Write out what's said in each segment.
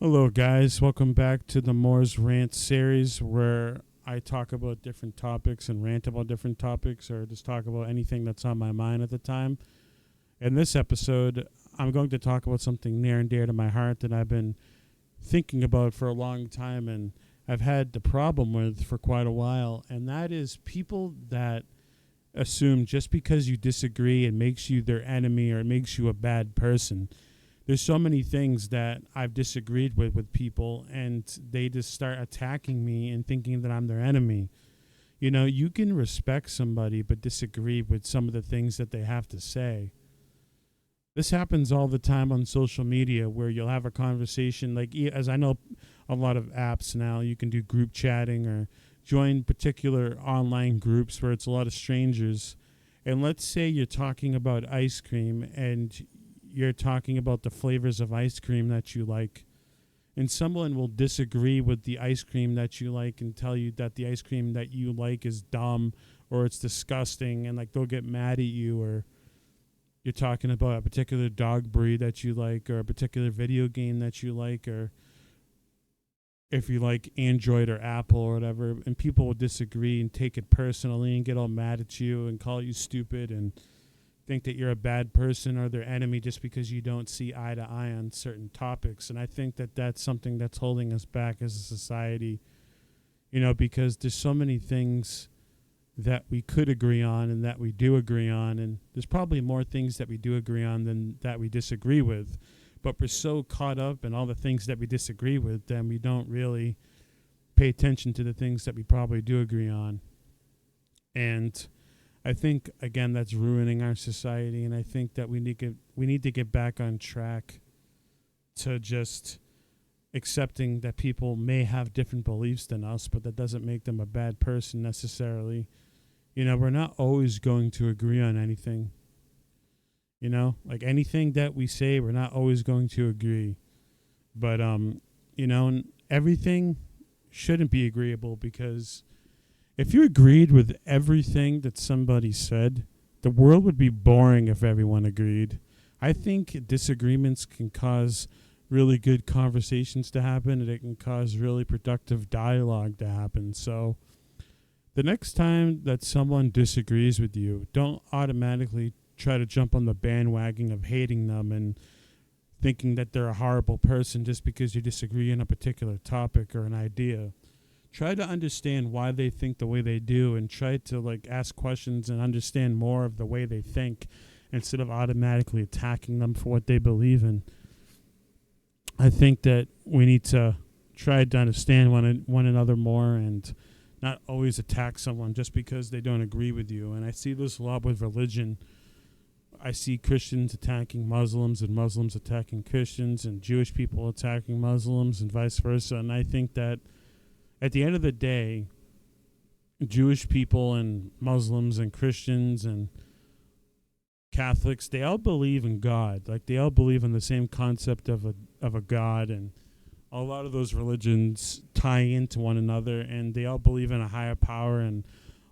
Hello, guys. Welcome back to the Moore's Rant series where I talk about different topics and rant about different topics or just talk about anything that's on my mind at the time. In this episode, I'm going to talk about something near and dear to my heart that I've been thinking about for a long time and I've had the problem with for quite a while, and that is people that assume just because you disagree it makes you their enemy or it makes you a bad person. There's so many things that I've disagreed with people, and they just start attacking me and thinking that I'm their enemy. You know, you can respect somebody but disagree with some of the things that they have to say. This happens all the time on social media where you'll have a conversation, like as I know a lot of apps now, you can do group chatting or join particular online groups where it's a lot of strangers. And let's say you're talking about ice cream and you're talking about the flavors of ice cream that you like, and someone will disagree with the ice cream that you like and tell you that the ice cream that you like is dumb or it's disgusting, and like they'll get mad at you. Or you're talking about a particular dog breed that you like or a particular video game that you like, or if you like Android or Apple or whatever, and people will disagree and take it personally and get all mad at you and call you stupid and think that you're a bad person or their enemy just because you don't see eye to eye on certain topics. And I think that that's something that's holding us back as a society, you know, because there's so many things that we could agree on and that we do agree on, and there's probably more things that we do agree on than that we disagree with, but we're so caught up in all the things that we disagree with, then we don't really pay attention to the things that we probably do agree on. And I think, again, that's ruining our society, and I think that we need to get back on track to just accepting that people may have different beliefs than us, but that doesn't make them a bad person necessarily. You know, we're not always going to agree on anything. You know, like anything that we say, we're not always going to agree. But, you know, everything shouldn't be agreeable, because if you agreed with everything that somebody said, the world would be boring if everyone agreed. I think disagreements can cause really good conversations to happen, and it can cause really productive dialogue to happen. So the next time that someone disagrees with you, don't automatically try to jump on the bandwagon of hating them and thinking that they're a horrible person just because you disagree on a particular topic or an idea. Try to understand why they think the way they do, and try to like ask questions and understand more of the way they think instead of automatically attacking them for what they believe in. I think that we need to try to understand one another more and not always attack someone just because they don't agree with you. And I see this a lot with religion. I see Christians attacking Muslims and Muslims attacking Christians and Jewish people attacking Muslims and vice versa. And I think that at the end of the day, Jewish people and Muslims and Christians and Catholics, they all believe in God. Like, they all believe in the same concept of a God, and a lot of those religions tie into one another, and they all believe in a higher power, and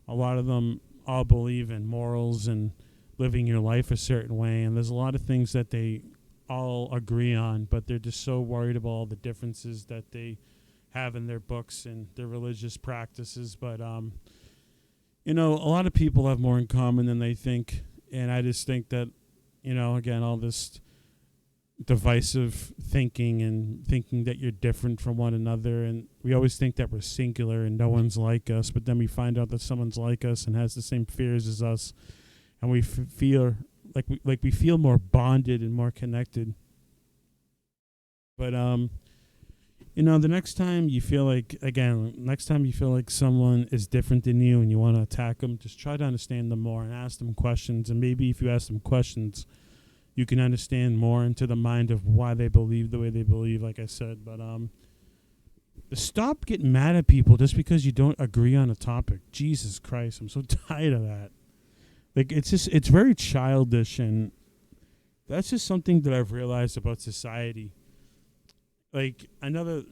a lot of them all believe in morals and living your life a certain way. And there's a lot of things that they all agree on, but they're just so worried about all the differences that they have in their books and their religious practices. But you know, a lot of people have more in common than they think, and I just think that, you know, again, all this divisive thinking and thinking that you're different from one another, and we always think that we're singular and no one's like us, but then we find out that someone's like us and has the same fears as us, and we feel like we feel more bonded and more connected. But you know, the next time you feel like someone is different than you and you want to attack them, just try to understand them more and ask them questions. And maybe if you ask them questions, you can understand more into the mind of why they believe the way they believe, like I said. But stop getting mad at people just because you don't agree on a topic. Jesus Christ, I'm so tired of that. Like, it's very childish, and that's just something that I've realized about society. Like, another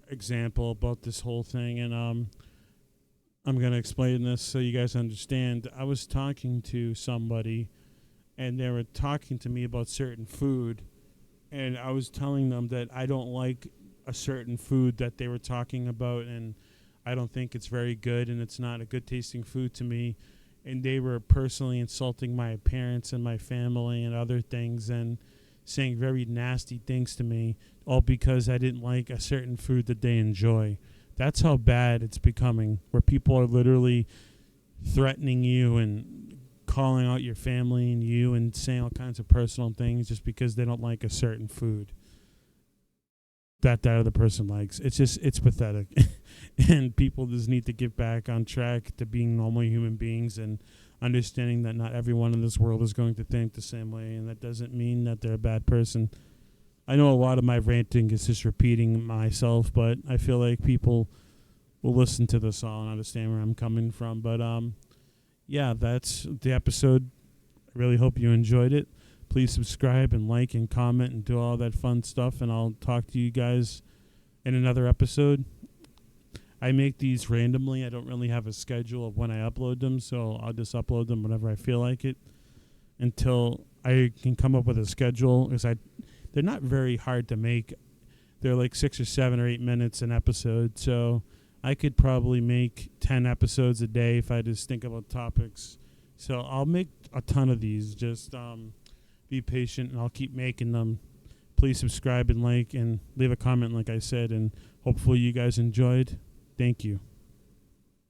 example about this whole thing, and I'm going to explain this so you guys understand. I was talking to somebody, and they were talking to me about certain food, and I was telling them that I don't like a certain food that they were talking about, and I don't think it's very good, and it's not a good tasting food to me. And they were personally insulting my parents and my family and other things, and saying very nasty things to me, all because I didn't like a certain food that they enjoy. That's how bad it's becoming, where people are literally threatening you and calling out your family and you and saying all kinds of personal things just because they don't like a certain food that other person likes. It's pathetic. And people just need to get back on track to being normal human beings and understanding that not everyone in this world is going to think the same way, and that doesn't mean that they're a bad person. I know a lot of my ranting is just repeating myself, but I feel like people will listen to this all and understand where I'm coming from. But yeah, that's the episode. I really hope you enjoyed it. Please subscribe and like and comment and do all that fun stuff, and I'll talk to you guys in another episode. I make these randomly. I don't really have a schedule of when I upload them, so I'll just upload them whenever I feel like it until I can come up with a schedule, because they're not very hard to make. They're like 6 or 7 or 8 minutes an episode, so I could probably make 10 episodes a day if I just think about topics. So I'll make a ton of these. Just be patient, and I'll keep making them. Please subscribe and like and leave a comment, like I said, and hopefully you guys enjoyed. Thank you.